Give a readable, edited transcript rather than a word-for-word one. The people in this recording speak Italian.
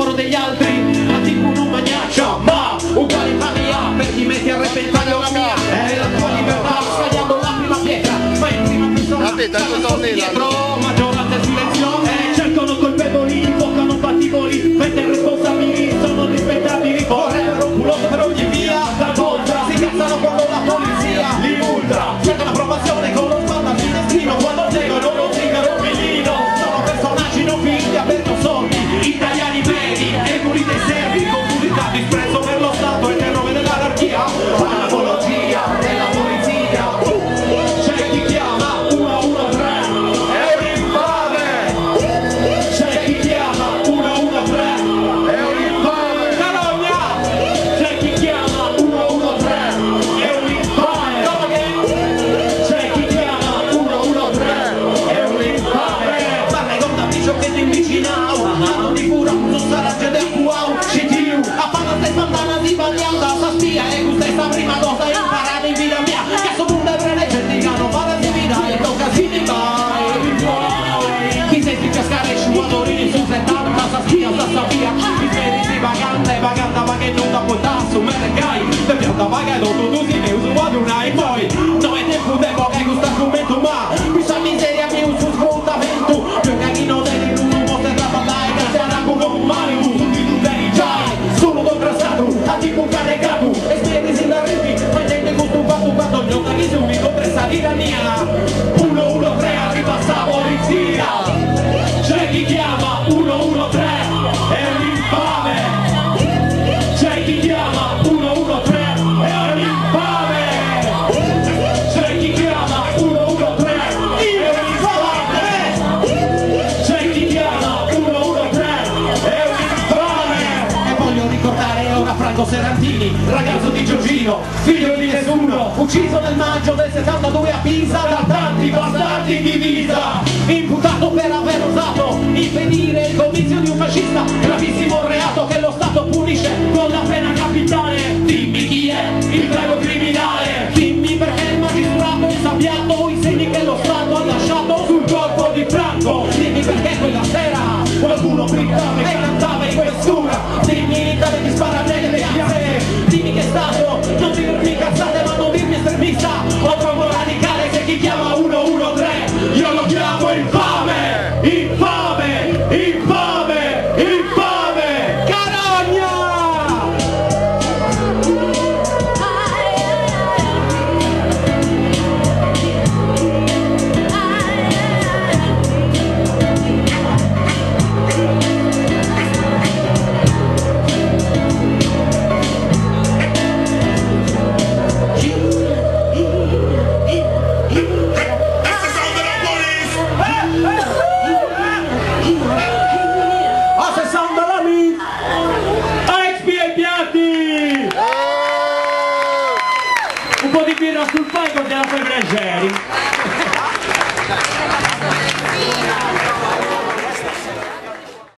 lavoro degli altri, a tipo non magnaccia, ma uguali a mia, per chi mette a repentaglio la mia, è la tua libertà, scagliando la prima pietra, ma in prima persona, dietro, maggioranza e silenziosa, cercano colpevoli, invocano patiboli, mentre responsabili sono rispettabili, vorrebbero un culo per ogni via, talvolta si cazzano quando la polizia li multa, cercano approvazione con lo spalla finestrino, quando seguono lo zingaro bellino, sono personaggi non figli, avendo soldi, italiani veri, e pulite e servi, con pubblicità, disprezzo per lo Stato e terrore dell'anarchia, l'apologia della polizia, c'è chi chiama 113, è un infame, c'è chi chiama 113, è un infame, Carogna, c'è chi chiama 113, è un infame, c'è chi chiama 113, è un infame, parla con tappicio che ti invicinao, hanno di pura uso sarà del wow, CTU, a fama stai spandana di bagliata, sa spia e gusta sta prima cosa imparare in vita mia, cazzo punta e prende certicano, para di vita e tocca si ti vai, chi sei si cascare sciuatori su 70, sa spia, sa sapia, i feri di vaganda, ma che non da portare su meregai, te pianta vaga e dopo tu si ne uso ad una e poi, no è tempo devo che gusta strumento ma, questa miseria mi uso sfruttamento, più cagino dentro non posso traballare, grazie a una umani, tutti tu dei giai, sono contrastato, a tipo caricato, e spieghi sin da ripi, ma niente costumato quando gli ottani su mi compressa tirania, 113 arriva sta polizia, c'è chi chiama 113, è un infame, c'è chi chiama 113, è un infame, c'è chi chiama 113, è un infame, c'è chi chiama 113, è un infame. E voglio ricordare ora Franco Serrantini, ragazzo di Giorgino, figlio di nessuno, ucciso nel maggio del 72 a Pisa da tanti bastardi in divisa, imputato per aver osato impedire il comizio di un fascista, gravissimo reato che lo Stato punisce con la pena capitale. Dimmi chi è il vero criminale, dimmi perché il magistrato insabbiato i segni che lo Stato ha lasciato sul corpo di Franco, dimmi perché quella sera qualcuno gridava e cantava in questura, dimmi l'Italia ti spara nelle piazze, dimmi che è stato, non dirmi cazzate ma non dirmi estremista, o trovo radicale se chi chiama 113, io lo chiamo infame, infame, infame, infame, Carogna! Un po' di birra sul palco te la fai leggeri.